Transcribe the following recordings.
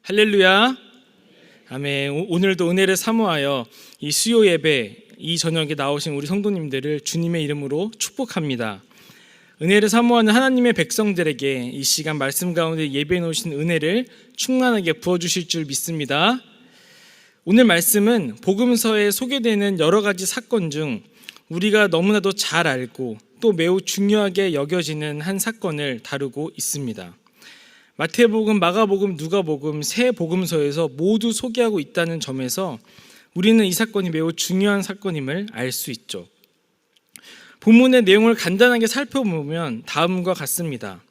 할렐루야. 아멘. 오늘도 은혜를 사모하여 이 수요 예배 이 저녁에 나오신 우리 성도님들을 주님의 이름으로 축복합니다. 은혜를 사모하는 하나님의 백성들에게 이 시간 말씀 가운데 예배해 놓으신 은혜를 충만하게 부어주실 줄 믿습니다. 오늘 말씀은 복음서에 소개되는 여러 가지 사건 중 우리가 너무나도 잘 알고 또 매우 중요하게 여겨지는 한 사건을 다루고 있습니다. 마태복음, 마가복음, 누가복음 세 복음서에서 모두 소개하고 있다는 점에서 우리는 이 사건이 매우 중요한 사건임을 알 수 있죠. 본문의 내용을 간단하게 살펴보면 다음과 같습니다.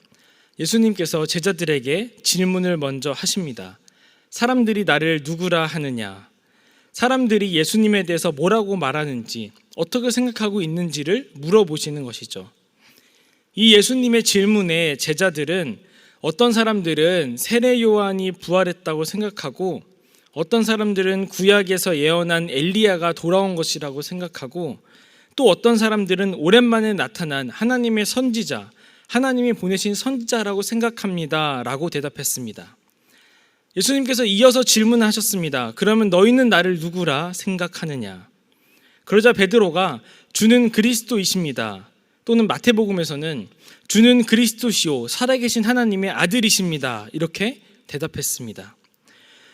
예수님께서 제자들에게 질문을 먼저 하십니다. 사람들이 나를 누구라 하느냐? 사람들이 예수님에 대해서 뭐라고 말하는지, 어떻게 생각하고 있는지를 물어보시는 것이죠. 이 예수님의 질문에 제자들은 어떤 사람들은 세례 요한이 부활했다고 생각하고, 어떤 사람들은 구약에서 예언한 엘리야가 돌아온 것이라고 생각하고, 또 어떤 사람들은 오랜만에 나타난 하나님의 선지자, 하나님이 보내신 선지자라고 생각합니다 라고 대답했습니다. 예수님께서 이어서 질문하셨습니다. 그러면 너희는 나를 누구라 생각하느냐? 그러자 베드로가 주는 그리스도이십니다, 또는 마태복음에서는 주는 그리스도시요 살아계신 하나님의 아들이십니다, 이렇게 대답했습니다.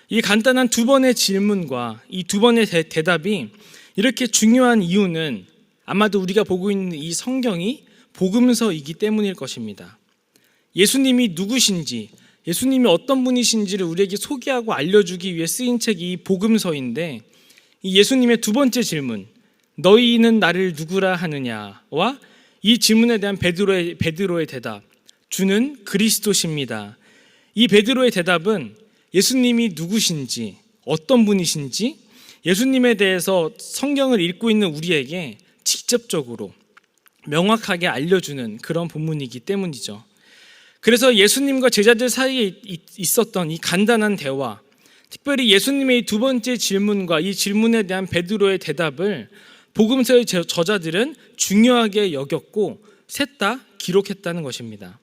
이 간단한 두 번의 질문과 이 두 번의 대답이 이렇게 중요한 이유는 아마도 우리가 보고 있는 이 성경이 복음서이기 때문일 것입니다. 예수님이 누구신지, 예수님이 어떤 분이신지를 우리에게 소개하고 알려주기 위해 쓰인 책이 이 복음서인데, 이 예수님의 두 번째 질문, 너희는 나를 누구라 하느냐와 이 질문에 대한 베드로의 대답, 주는 그리스도십니다. 이 베드로의 대답은 예수님이 누구신지, 어떤 분이신지 예수님에 대해서 성경을 읽고 있는 우리에게 직접적으로 명확하게 알려주는 그런 본문이기 때문이죠. 그래서 예수님과 제자들 사이에 있었던 이 간단한 대화, 특별히 예수님의 두 번째 질문과 이 질문에 대한 베드로의 대답을 복음서의 저자들은 중요하게 여겼고 셋 다 기록했다는 것입니다.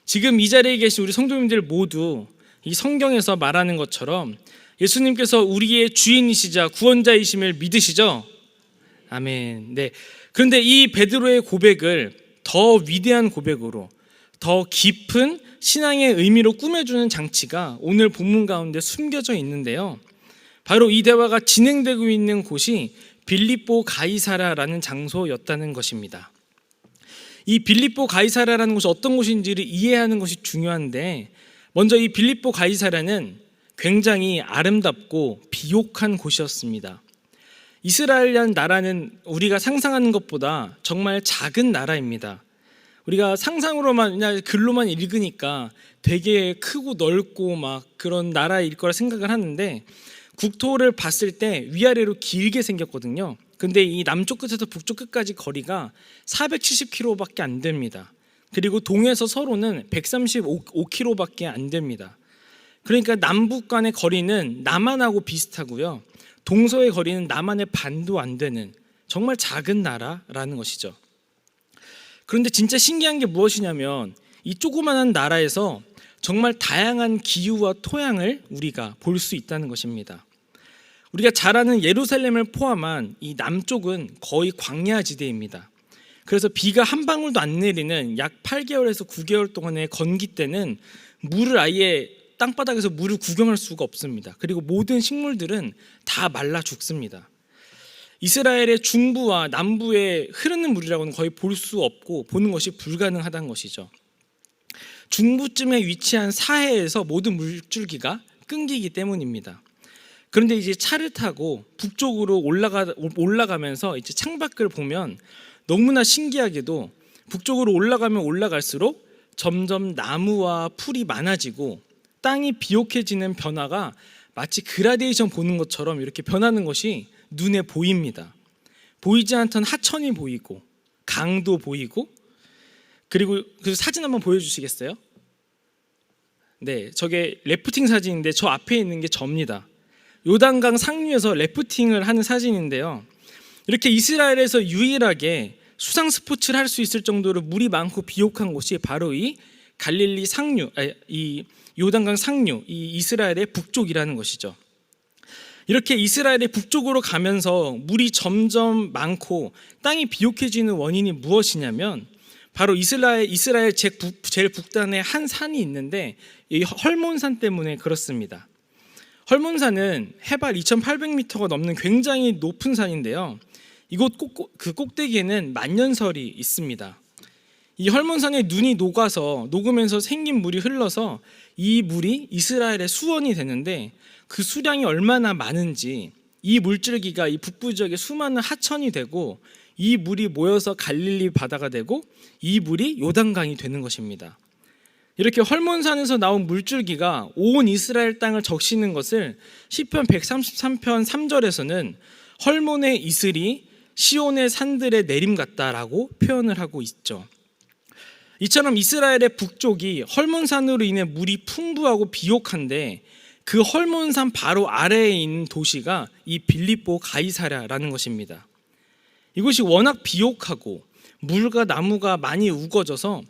지금 이 자리에 계신 우리 성도님들 모두 이 성경에서 말하는 것처럼 예수님께서 우리의 주인이시자 구원자이심을 믿으시죠? 아멘. 네. 그런데 이 베드로의 고백을 더 위대한 고백으로, 더 깊은 신앙의 의미로 꾸며주는 장치가 오늘 본문 가운데 숨겨져 있는데요. 바로 이 대화가 진행되고 있는 곳이 빌립보 가이사랴라는 장소였다는 것입니다. 이 빌립보 가이사랴라는 곳이 어떤 곳인지를 이해하는 것이 중요한데, 먼저 이 빌립보 가이사랴는 굉장히 아름답고 비옥한 곳이었습니다. 이스라엘이라는 나라는 우리가 상상하는 것보다 정말 작은 나라입니다. 우리가 상상으로만, 그냥 글로만 읽으니까 되게 크고 넓고 막 그런 나라일 거라 생각을 하는데, 국토를 봤을 때 위아래로 길게 생겼거든요. 근데 이 남쪽 끝에서 북쪽 끝까지 거리가 470km밖에 안 됩니다. 그리고 동에서 서로는 135km밖에 안 됩니다. 그러니까 남북 간의 거리는 남한하고 비슷하고요, 동서의 거리는 남한의 반도 안 되는 정말 작은 나라라는 것이죠. 그런데 진짜 신기한 게 무엇이냐면, 이 조그마한 나라에서 정말 다양한 기후와 토양을 우리가 볼 수 있다는 것입니다. 우리가 잘 아는 예루살렘을 포함한 이 남쪽은 거의 광야지대입니다. 그래서 비가 한 방울도 안 내리는 약 8개월에서 9개월 동안의 건기 때는 물을 아예 땅바닥에서 물을 구경할 수가 없습니다. 그리고 모든 식물들은 다 말라 죽습니다. 이스라엘의 중부와 남부에 흐르는 물이라고는 거의 볼 수 없고 보는 것이 불가능하다는 것이죠. 중부쯤에 위치한 사해에서 모든 물줄기가 끊기기 때문입니다. 그런데 이제 차를 타고 북쪽으로 올라가면서 이제 창밖을 보면 너무나 신기하게도 북쪽으로 올라가면 올라갈수록 점점 나무와 풀이 많아지고 땅이 비옥해지는 변화가 마치 그라데이션 보는 것처럼 이렇게 변하는 것이 눈에 보입니다. 보이지 않던 하천이 보이고 강도 보이고, 그리고 그 사진 한번 보여주시겠어요? 네, 저게 래프팅 사진인데 저 앞에 있는 게 접니다. 요단강 상류에서 래프팅을 하는 사진인데요. 이렇게 이스라엘에서 유일하게 수상 스포츠를 할 수 있을 정도로 물이 많고 비옥한 곳이 바로 이 갈릴리 상류, 이 요단강 상류, 이 이스라엘의 북쪽이라는 것이죠. 이렇게 이스라엘의 북쪽으로 가면서 물이 점점 많고 땅이 비옥해지는 원인이 무엇이냐면 바로 이스라엘 제일 북단에 한 산이 있는데 이 헐몬산 때문에 그렇습니다. 헐몬산은 해발 2,800m가 넘는 굉장히 높은 산인데요. 이곳 그 꼭대기에는 만년설이 있습니다. 이 헐몬산에 눈이 녹으면서 생긴 물이 흘러서 이 물이 이스라엘의 수원이 되는데 그 수량이 얼마나 많은지 이 물줄기가 이 북부 지역에 수많은 하천이 되고 이 물이 모여서 갈릴리 바다가 되고 이 물이 요단강이 되는 것입니다. 이렇게 헐몬산에서 나온 물줄기가 온 이스라엘 땅을 적시는 것을 시편 133편 3절에서는 헐몬의 이슬이 시온의 산들의 내림 같다라고 표현을 하고 있죠. 이처럼 이스라엘의 북쪽이 헐몬산으로 인해 물이 풍부하고 비옥한데 그 헐몬산 바로 아래에 있는 도시가 이 빌립보 가이사랴라는 것입니다. 이곳이 워낙 비옥하고 물과 나무가 많이 우거져서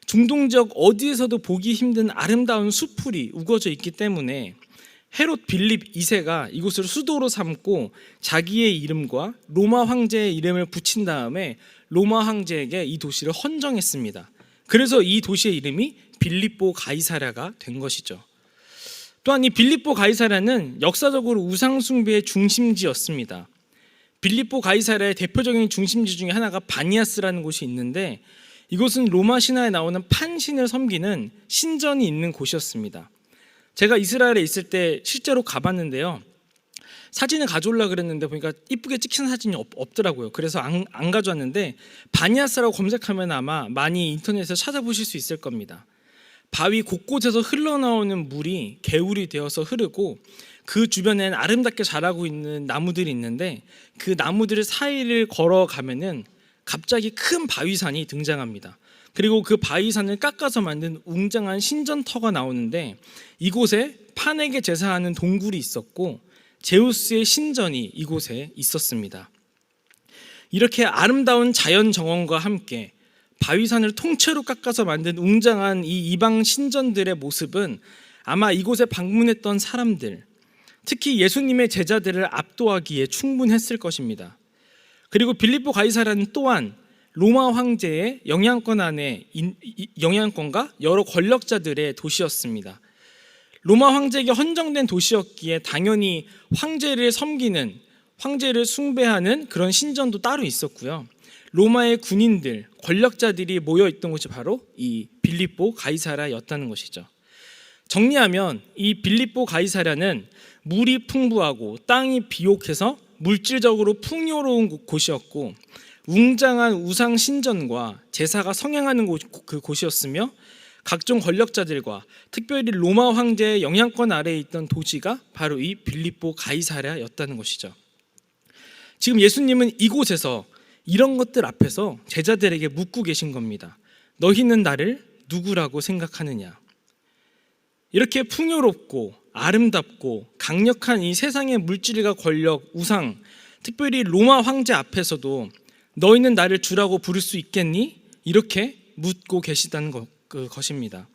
중동 지역 어디에서도 보기 힘든 아름다운 수풀이 우거져 있기 때문에 헤롯 빌립 2세가 이곳을 수도로 삼고 자기의 이름과 로마 황제의 이름을 붙인 다음에 로마 황제에게 이 도시를 헌정했습니다. 그래서 이 도시의 이름이 빌립보 가이사랴가 된 것이죠. 또한 이 빌립보 가이사랴는 역사적으로 우상 숭배의 중심지였습니다. 빌립보 가이사랴의 대표적인 중심지 중에 하나가 바니아스라는 곳이 있는데 이곳은 로마 신화에 나오는 판신을 섬기는 신전이 있는 곳이었습니다. 제가 이스라엘에 있을 때 실제로 가봤는데요. 사진을 가져오려고 그랬는데 보니까 이쁘게 찍힌 사진이 없더라고요. 그래서 안 가져왔는데 바니아스라고 검색하면 아마 많이 인터넷에서 찾아보실 수 있을 겁니다. 바위 곳곳에서 흘러나오는 물이 개울이 되어서 흐르고 그 주변에는 아름답게 자라고 있는 나무들이 있는데 그 나무들 사이를 걸어가면은 갑자기 큰 바위산이 등장합니다. 그리고 그 바위산을 깎아서 만든 웅장한 신전터가 나오는데 이곳에 판에게 제사하는 동굴이 있었고 제우스의 신전이 이곳에 있었습니다. 이렇게 아름다운 자연 정원과 함께 바위산을 통째로 깎아서 만든 웅장한 이 이방 신전들의 모습은 아마 이곳에 방문했던 사람들, 특히 예수님의 제자들을 압도하기에 충분했을 것입니다. 그리고 빌립보 가이사랴는 또한 로마 황제의 영향권과 여러 권력자들의 도시였습니다. 로마 황제에게 헌정된 도시였기에 당연히 황제를 섬기는, 황제를 숭배하는 그런 신전도 따로 있었고요. 로마의 군인들, 권력자들이 모여있던 곳이 바로 이 빌립보 가이사랴였다는 것이죠. 정리하면 이 빌립보 가이사랴는 물이 풍부하고 땅이 비옥해서 물질적으로 풍요로운 곳이었고 웅장한 우상 신전과 제사가 성행하는 곳이었으며 각종 권력자들과 특별히 로마 황제의 영향권 아래에 있던 도시가 바로 이 빌립보 가이사랴였다는 것이죠. 지금 예수님은 이곳에서 이런 것들 앞에서 제자들에게 묻고 계신 겁니다. 너희는 나를 누구라고 생각하느냐? 이렇게 풍요롭고 아름답고 강력한 이 세상의 물질과 권력, 우상, 특별히 로마 황제 앞에서도 너희는 나를 주라고 부를 수 있겠니? 이렇게 묻고 계시다는 것입니다.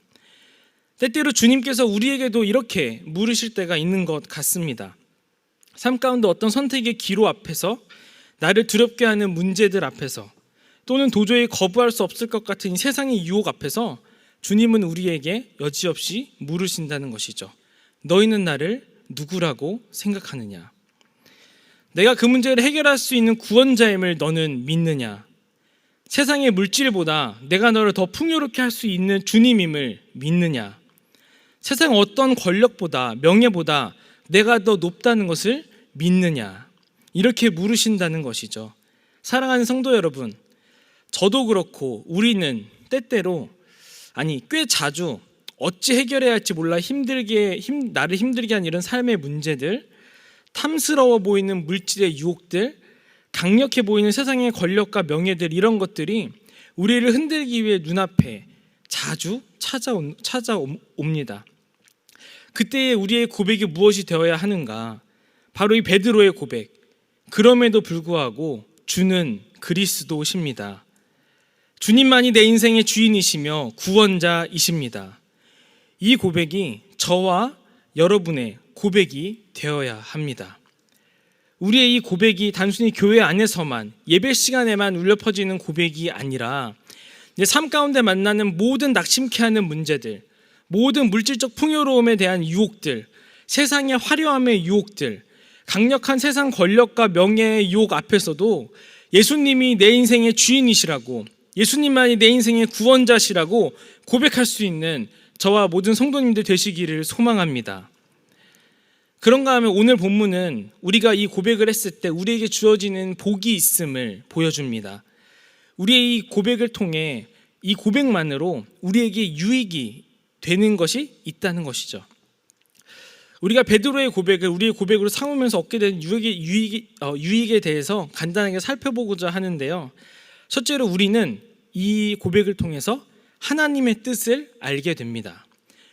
때때로 주님께서 우리에게도 이렇게 물으실 때가 있는 것 같습니다. 삶 가운데 어떤 선택의 기로 앞에서, 나를 두렵게 하는 문제들 앞에서, 또는 도저히 거부할 수 없을 것 같은 세상의 유혹 앞에서 주님은 우리에게 여지없이 물으신다는 것이죠. 너희는 나를 누구라고 생각하느냐? 내가 그 문제를 해결할 수 있는 구원자임을 너는 믿느냐? 세상의 물질보다 내가 너를 더 풍요롭게 할 수 있는 주님임을 믿느냐? 세상 어떤 권력보다, 명예보다 내가 더 높다는 것을 믿느냐? 이렇게 물으신다는 것이죠. 사랑하는 성도 여러분, 저도 그렇고 우리는 때때로, 꽤 자주 어찌 해결해야 할지 몰라 나를 힘들게 한 이런 삶의 문제들, 탐스러워 보이는 물질의 유혹들, 강력해 보이는 세상의 권력과 명예들, 이런 것들이 우리를 흔들기 위해 눈앞에 자주 찾아옵니다. 그때의 우리의 고백이 무엇이 되어야 하는가? 바로 이 베드로의 고백. 그럼에도 불구하고 주는 그리스도십니다. 주님만이 내 인생의 주인이시며 구원자이십니다. 이 고백이 저와 여러분의 고백이 되어야 합니다. 우리의 이 고백이 단순히 교회 안에서만, 예배 시간에만 울려 퍼지는 고백이 아니라 내 삶 가운데 만나는 모든 낙심케 하는 문제들, 모든 물질적 풍요로움에 대한 유혹들, 세상의 화려함의 유혹들, 강력한 세상 권력과 명예의 유혹 앞에서도 예수님이 내 인생의 주인이시라고, 예수님만이 내 인생의 구원자시라고 고백할 수 있는 저와 모든 성도님들 되시기를 소망합니다. 그런가 하면 오늘 본문은 우리가 이 고백을 했을 때 우리에게 주어지는 복이 있음을 보여줍니다. 우리의 이 고백을 통해 이 고백만으로 우리에게 유익이 되는 것이 있다는 것이죠. 우리가 베드로의 고백을 우리의 고백으로 삼으면서 얻게 된 유익에 대해서 간단하게 살펴보고자 하는데요. 첫째로 우리는 이 고백을 통해서 하나님의 뜻을 알게 됩니다.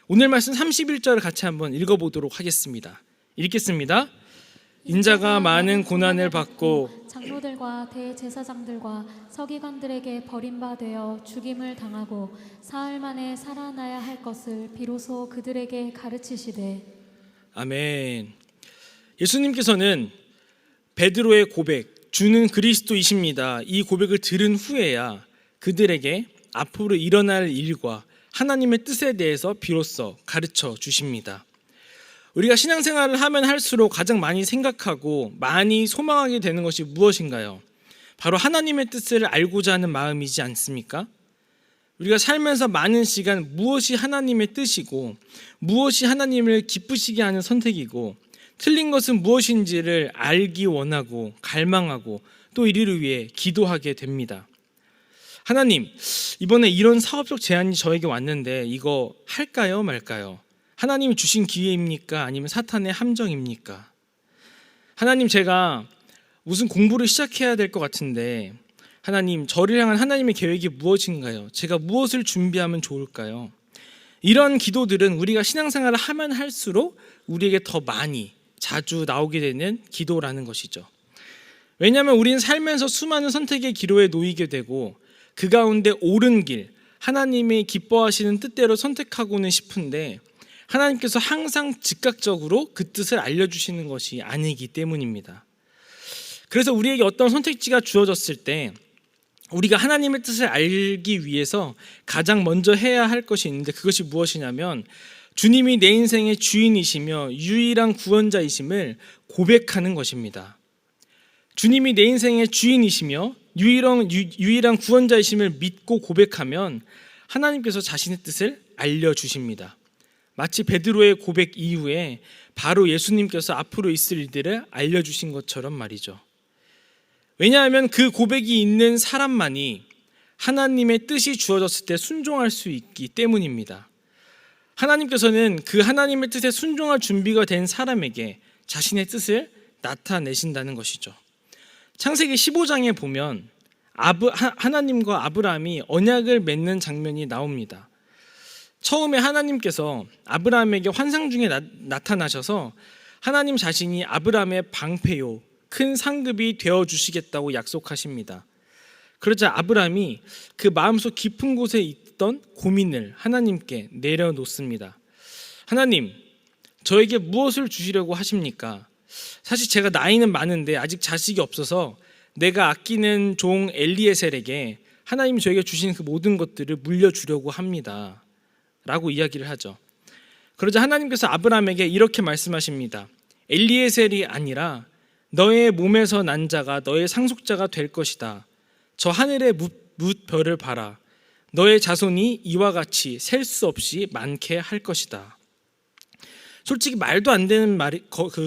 오늘 말씀 31절을 같이 한번 읽어보도록 하겠습니다. 읽겠습니다. 인자가 많은 고난을 받고 장로들과 대제사장들과 서기관들에게 버림받아 죽임을 당하고 사흘 만에 살아나야 할 것을 비로소 그들에게 가르치시되. 아멘. 예수님께서는 베드로의 고백, 주는 그리스도이십니다, 이 고백을 들은 후에야 그들에게 앞으로 일어날 일과 하나님의 뜻에 대해서 비로소 가르쳐 주십니다. 우리가 신앙생활을 하면 할수록 가장 많이 생각하고 많이 소망하게 되는 것이 무엇인가요? 바로 하나님의 뜻을 알고자 하는 마음이지 않습니까? 우리가 살면서 많은 시간 무엇이 하나님의 뜻이고 무엇이 하나님을 기쁘시게 하는 선택이고 틀린 것은 무엇인지를 알기 원하고 갈망하고 또 이를 위해 기도하게 됩니다. 하나님, 이번에 이런 사업적 제안이 저에게 왔는데 이거 할까요 말까요? 하나님이 주신 기회입니까? 아니면 사탄의 함정입니까? 하나님, 제가 무슨 공부를 시작해야 될 것 같은데 하나님, 저를 향한 하나님의 계획이 무엇인가요? 제가 무엇을 준비하면 좋을까요? 이런 기도들은 우리가 신앙생활을 하면 할수록 우리에게 더 많이 자주 나오게 되는 기도라는 것이죠. 왜냐하면 우리는 살면서 수많은 선택의 기로에 놓이게 되고 그 가운데 옳은 길, 하나님이 기뻐하시는 뜻대로 선택하고는 싶은데 하나님께서 항상 즉각적으로 그 뜻을 알려주시는 것이 아니기 때문입니다. 그래서 우리에게 어떤 선택지가 주어졌을 때 우리가 하나님의 뜻을 알기 위해서 가장 먼저 해야 할 것이 있는데 그것이 무엇이냐면 주님이 내 인생의 주인이시며 유일한 구원자이심을 고백하는 것입니다. 주님이 내 인생의 주인이시며 유일한 구원자이심을 믿고 고백하면 하나님께서 자신의 뜻을 알려주십니다. 마치 베드로의 고백 이후에 바로 예수님께서 앞으로 있을 일들을 알려주신 것처럼 말이죠. 왜냐하면 그 고백이 있는 사람만이 하나님의 뜻이 주어졌을 때 순종할 수 있기 때문입니다. 하나님께서는 그 하나님의 뜻에 순종할 준비가 된 사람에게 자신의 뜻을 나타내신다는 것이죠. 창세기 15장에 보면 하나님과 아브라함이 언약을 맺는 장면이 나옵니다. 처음에 하나님께서 아브라함에게 환상 중에 나타나셔서 하나님 자신이 아브라함의 방패요, 큰 상급이 되어주시겠다고 약속하십니다. 그러자 아브라함이 그 마음속 깊은 곳에 있던 고민을 하나님께 내려놓습니다. 하나님, 저에게 무엇을 주시려고 하십니까? 사실 제가 나이는 많은데 아직 자식이 없어서 내가 아끼는 종 엘리에셀에게 하나님이 저에게 주신 그 모든 것들을 물려주려고 합니다 라고 이야기를 하죠. 그러자 하나님께서 아브라함에게 이렇게 말씀하십니다. 엘리에셀이 아니라 너의 몸에서 난 자가 너의 상속자가 될 것이다. 저 하늘의 뭇별을 봐라. 너의 자손이 이와 같이 셀 수 없이 많게 할 것이다. 솔직히 말도 안 되는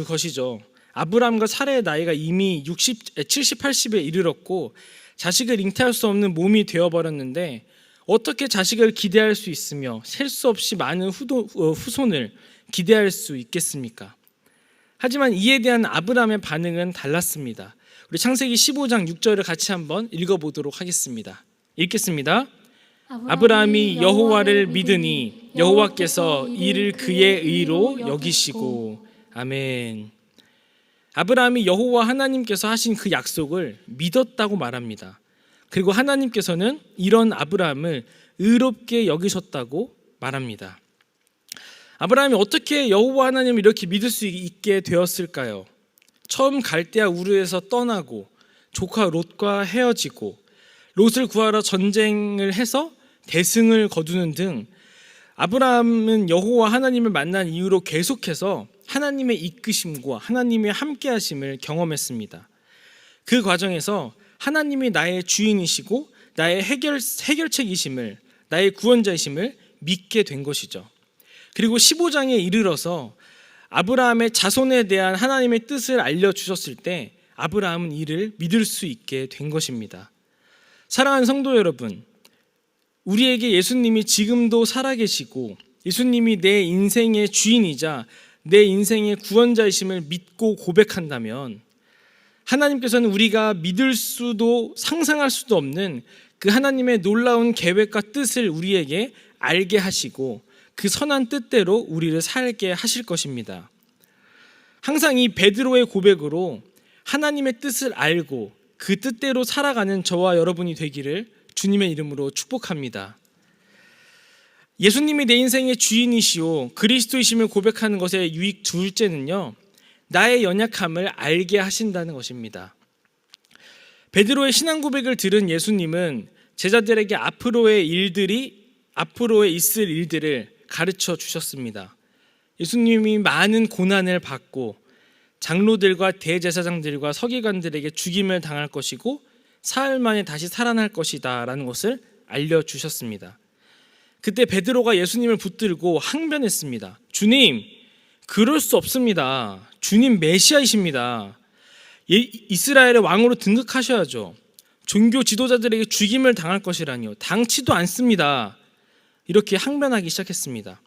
것이죠. 아브라함과 사라의 나이가 이미 70, 80에 이르렀고 자식을 잉태할 수 없는 몸이 되어버렸는데 어떻게 자식을 기대할 수 있으며 셀 수 없이 많은 후손을 기대할 수 있겠습니까? 하지만 이에 대한 아브라함의 반응은 달랐습니다. 우리 창세기 15장 6절을 같이 한번 읽어보도록 하겠습니다. 읽겠습니다. 아브라함이 여호와를 믿으니 여호와께서 이를 그의 의로 여기시고. 아멘. 아브라함이 여호와 하나님께서 하신 그 약속을 믿었다고 말합니다. 그리고 하나님께서는 이런 아브라함을 의롭게 여기셨다고 말합니다. 아브라함이 어떻게 여호와 하나님을 이렇게 믿을 수 있게 되었을까요? 처음 갈대아 우르에서 떠나고 조카 롯과 헤어지고 롯을 구하러 전쟁을 해서 대승을 거두는 등 아브라함은 여호와 하나님을 만난 이후로 계속해서 하나님의 이끄심과 하나님의 함께하심을 경험했습니다. 그 과정에서 하나님이 나의 주인이시고 나의 해결책이심을, 나의 구원자이심을 믿게 된 것이죠. 그리고 15장에 이르러서 아브라함의 자손에 대한 하나님의 뜻을 알려주셨을 때 아브라함은 이를 믿을 수 있게 된 것입니다. 사랑하는 성도 여러분, 우리에게 예수님이 지금도 살아계시고 예수님이 내 인생의 주인이자 내 인생의 구원자이심을 믿고 고백한다면 하나님께서는 우리가 믿을 수도 상상할 수도 없는 그 하나님의 놀라운 계획과 뜻을 우리에게 알게 하시고 그 선한 뜻대로 우리를 살게 하실 것입니다. 항상 이 베드로의 고백으로 하나님의 뜻을 알고 그 뜻대로 살아가는 저와 여러분이 되기를 주님의 이름으로 축복합니다. 예수님이 내 인생의 주인이시오 그리스도이심을 고백하는 것의 유익 둘째는요, 나의 연약함을 알게 하신다는 것입니다. 베드로의 신앙 고백을 들은 예수님은 제자들에게 앞으로에 있을 일들을 가르쳐 주셨습니다. 예수님이 많은 고난을 받고 장로들과 대제사장들과 서기관들에게 죽임을 당할 것이고 사흘 만에 다시 살아날 것이다 라는 것을 알려주셨습니다. 그때 베드로가 예수님을 붙들고 항변했습니다. 주님, 그럴 수 없습니다. 주님 메시아이십니다. 이스라엘의 왕으로 등극하셔야죠. 종교 지도자들에게 죽임을 당할 것이라니요. 당치도 않습니다. 이렇게 항변하기 시작했습니다.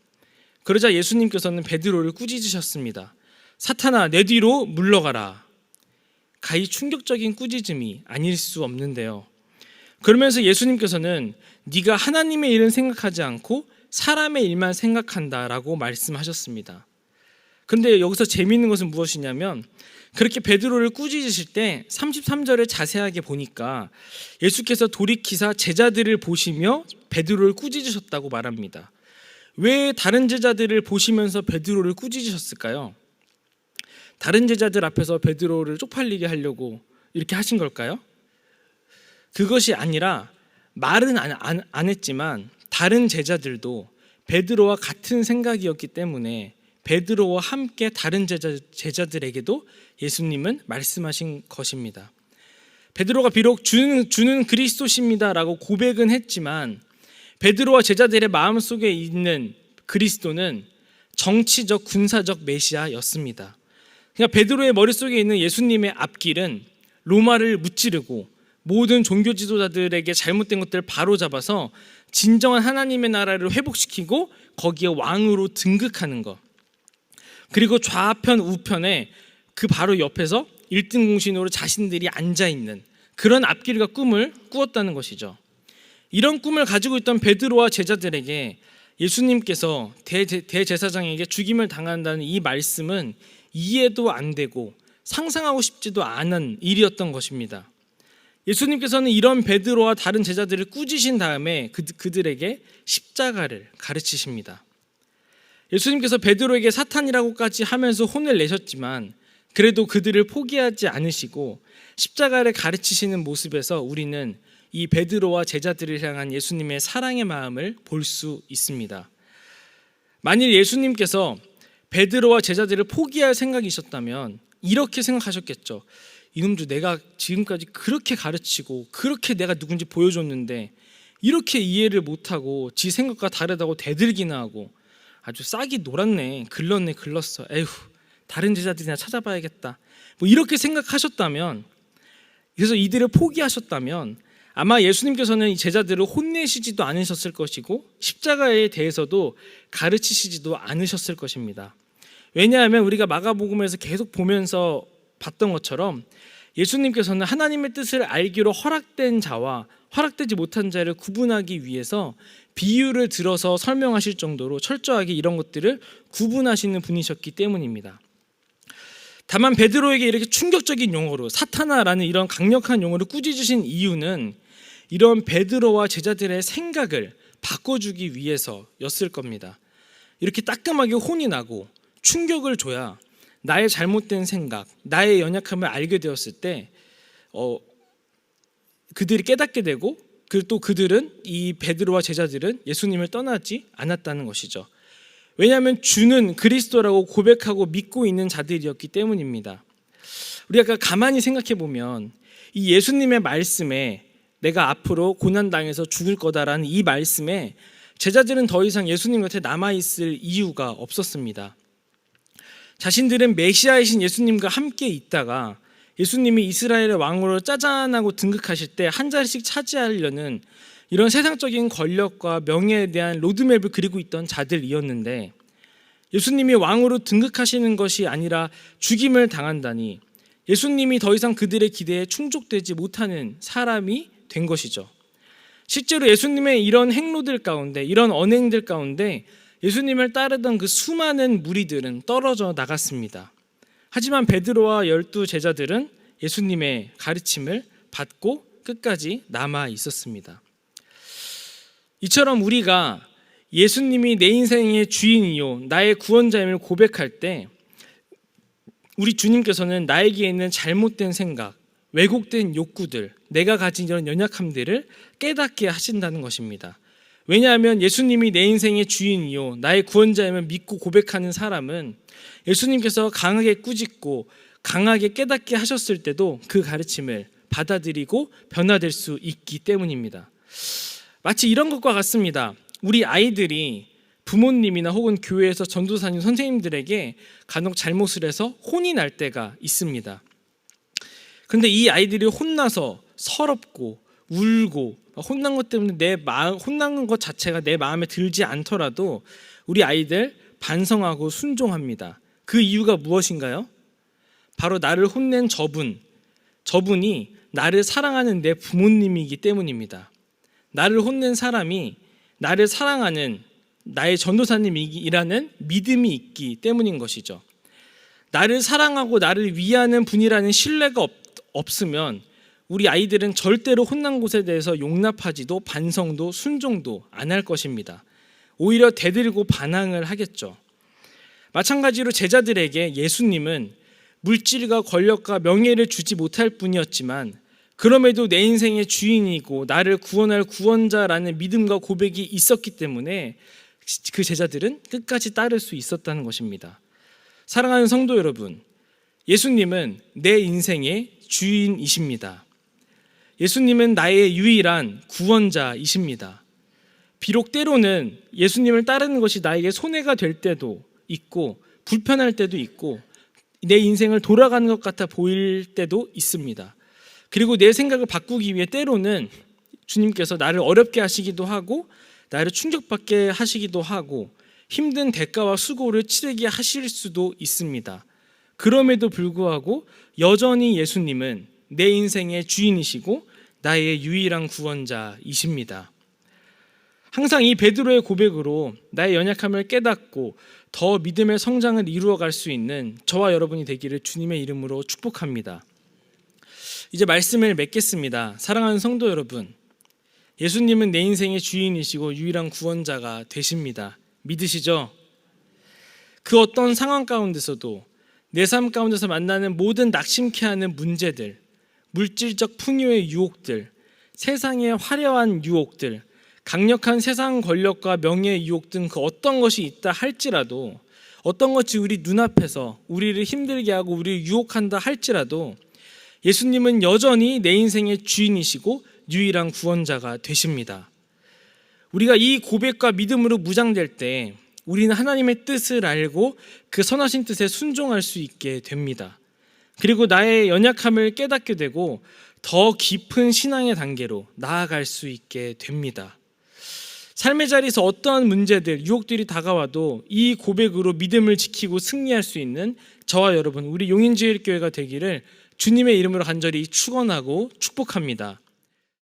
그러자 예수님께서는 베드로를 꾸짖으셨습니다. 사탄아, 내 뒤로 물러가라. 가히 충격적인 꾸짖음이 아닐 수 없는데요. 그러면서 예수님께서는 네가 하나님의 일은 생각하지 않고 사람의 일만 생각한다라고 말씀하셨습니다. 그런데 여기서 재미있는 것은 무엇이냐면 그렇게 베드로를 꾸짖으실 때 33절을 자세하게 보니까 예수께서 돌이키사 제자들을 보시며 베드로를 꾸짖으셨다고 말합니다. 왜 다른 제자들을 보시면서 베드로를 꾸짖으셨을까요? 다른 제자들 앞에서 베드로를 쪽팔리게 하려고 이렇게 하신 걸까요? 그것이 아니라 말은 안 했지만 다른 제자들도 베드로와 같은 생각이었기 때문에 베드로와 함께 다른 제자들에게도 예수님은 말씀하신 것입니다. 베드로가 비록 주는 그리스도십니다 라고 고백은 했지만 베드로와 제자들의 마음속에 있는 그리스도는 정치적 군사적 메시아였습니다. 그러니까 베드로의 머릿속에 있는 예수님의 앞길은 로마를 무찌르고 모든 종교 지도자들에게 잘못된 것들을 바로잡아서 진정한 하나님의 나라를 회복시키고 거기에 왕으로 등극하는 것, 그리고 좌편 우편에 그 바로 옆에서 1등 공신으로 자신들이 앉아있는 그런 앞길과 꿈을 꾸었다는 것이죠. 이런 꿈을 가지고 있던 베드로와 제자들에게 예수님께서 대제사장에게 죽임을 당한다는 이 말씀은 이해도 안 되고 상상하고 싶지도 않은 일이었던 것입니다. 예수님께서는 이런 베드로와 다른 제자들을 꾸짖으신 다음에 그들에게 십자가를 가르치십니다. 예수님께서 베드로에게 사탄이라고까지 하면서 혼을 내셨지만 그래도 그들을 포기하지 않으시고 십자가를 가르치시는 모습에서 우리는 이 베드로와 제자들을 향한 예수님의 사랑의 마음을 볼 수 있습니다. 만일 예수님께서 베드로와 제자들을 포기할 생각이셨다면 이렇게 생각하셨겠죠. 이놈들 내가 지금까지 그렇게 가르치고 그렇게 내가 누군지 보여줬는데 이렇게 이해를 못하고 지 생각과 다르다고 대들기나 하고 아주 싹이 놀았네, 글렀어, 에휴 다른 제자들이나 찾아봐야겠다, 뭐 이렇게 생각하셨다면, 그래서 이들을 포기하셨다면 아마 예수님께서는 이 제자들을 혼내시지도 않으셨을 것이고 십자가에 대해서도 가르치시지도 않으셨을 것입니다. 왜냐하면 우리가 마가복음에서 계속 보면서 봤던 것처럼 예수님께서는 하나님의 뜻을 알기로 허락된 자와 허락되지 못한 자를 구분하기 위해서 비유를 들어서 설명하실 정도로 철저하게 이런 것들을 구분하시는 분이셨기 때문입니다. 다만 베드로에게 이렇게 충격적인 용어로 사탄아라는 이런 강력한 용어를 꾸짖으신 이유는 이런 베드로와 제자들의 생각을 바꿔주기 위해서였을 겁니다. 이렇게 따끔하게 혼이 나고 충격을 줘야 나의 잘못된 생각, 나의 연약함을 알게 되었을 때 그들이 깨닫게 되고, 그리고 또 그들은, 이 베드로와 제자들은 예수님을 떠나지 않았다는 것이죠. 왜냐하면 주는 그리스도라고 고백하고 믿고 있는 자들이었기 때문입니다. 우리가 가만히 생각해 보면 이 예수님의 말씀에, 내가 앞으로 고난당해서 죽을 거다라는 이 말씀에 제자들은 더 이상 예수님 곁에 남아있을 이유가 없었습니다. 자신들은 메시아이신 예수님과 함께 있다가 예수님이 이스라엘의 왕으로 짜잔하고 등극하실 때 한 자리씩 차지하려는 이런 세상적인 권력과 명예에 대한 로드맵을 그리고 있던 자들이었는데, 예수님이 왕으로 등극하시는 것이 아니라 죽임을 당한다니 예수님이 더 이상 그들의 기대에 충족되지 못하는 사람이 된 것이죠. 실제로 예수님의 이런 행로들 가운데, 이런 언행들 가운데 예수님을 따르던 그 수많은 무리들은 떨어져 나갔습니다. 하지만 베드로와 12 제자들은 예수님의 가르침을 받고 끝까지 남아 있었습니다. 이처럼 우리가 예수님이 내 인생의 주인이요 나의 구원자임을 고백할 때 우리 주님께서는 나에게 있는 잘못된 생각, 왜곡된 욕구들, 내가 가진 이런 연약함들을 깨닫게 하신다는 것입니다. 왜냐하면 예수님이 내 인생의 주인이요 나의 구원자임을 믿고 고백하는 사람은 예수님께서 강하게 꾸짖고 강하게 깨닫게 하셨을 때도 그 가르침을 받아들이고 변화될 수 있기 때문입니다. 마치 이런 것과 같습니다. 우리 아이들이 부모님이나 혹은 교회에서 전도사님 선생님들에게 간혹 잘못을 해서 혼이 날 때가 있습니다. 그런데 이 아이들이 혼나서 서럽고 울고 혼난 것 때문에 혼난 것 자체가 내 마음에 들지 않더라도 우리 아이들 반성하고 순종합니다. 그 이유가 무엇인가요? 바로 나를 혼낸 저분이 나를 사랑하는 내 부모님이기 때문입니다. 나를 혼낸 사람이 나를 사랑하는 나의 전도사님이라는 믿음이 있기 때문인 것이죠. 나를 사랑하고 나를 위하는 분이라는 신뢰가 없으면 우리 아이들은 절대로 혼난 곳에 대해서 용납하지도 반성도 순종도 안 할 것입니다. 오히려 대들고 반항을 하겠죠. 마찬가지로 제자들에게 예수님은 물질과 권력과 명예를 주지 못할 뿐이었지만 그럼에도 내 인생의 주인이고 나를 구원할 구원자라는 믿음과 고백이 있었기 때문에 그 제자들은 끝까지 따를 수 있었다는 것입니다. 사랑하는 성도 여러분, 예수님은 내 인생의 주인이십니다. 예수님은 나의 유일한 구원자이십니다. 비록 때로는 예수님을 따르는 것이 나에게 손해가 될 때도 있고 불편할 때도 있고 내 인생을 돌아가는 것 같아 보일 때도 있습니다. 그리고 내 생각을 바꾸기 위해 때로는 주님께서 나를 어렵게 하시기도 하고 나를 충격받게 하시기도 하고 힘든 대가와 수고를 치르게 하실 수도 있습니다. 그럼에도 불구하고 여전히 예수님은 내 인생의 주인이시고 나의 유일한 구원자이십니다. 항상 이 베드로의 고백으로 나의 연약함을 깨닫고 더 믿음의 성장을 이루어갈 수 있는 저와 여러분이 되기를 주님의 이름으로 축복합니다. 이제 말씀을 맺겠습니다. 사랑하는 성도 여러분, 예수님은 내 인생의 주인이시고 유일한 구원자가 되십니다. 믿으시죠? 그 어떤 상황 가운데서도 내 삶 가운데서 만나는 모든 낙심케 하는 문제들, 물질적 풍요의 유혹들, 세상의 화려한 유혹들, 강력한 세상 권력과 명예의 유혹 등 그 어떤 것이 있다 할지라도, 어떤 것이 우리 눈앞에서 우리를 힘들게 하고 우리를 유혹한다 할지라도 예수님은 여전히 내 인생의 주인이시고 유일한 구원자가 되십니다. 우리가 이 고백과 믿음으로 무장될 때 우리는 하나님의 뜻을 알고 그 선하신 뜻에 순종할 수 있게 됩니다. 그리고 나의 연약함을 깨닫게 되고 더 깊은 신앙의 단계로 나아갈 수 있게 됩니다. 삶의 자리에서 어떠한 문제들, 유혹들이 다가와도 이 고백으로 믿음을 지키고 승리할 수 있는 저와 여러분, 우리 용인제일교회가 되기를 주님의 이름으로 간절히 축원하고 축복합니다.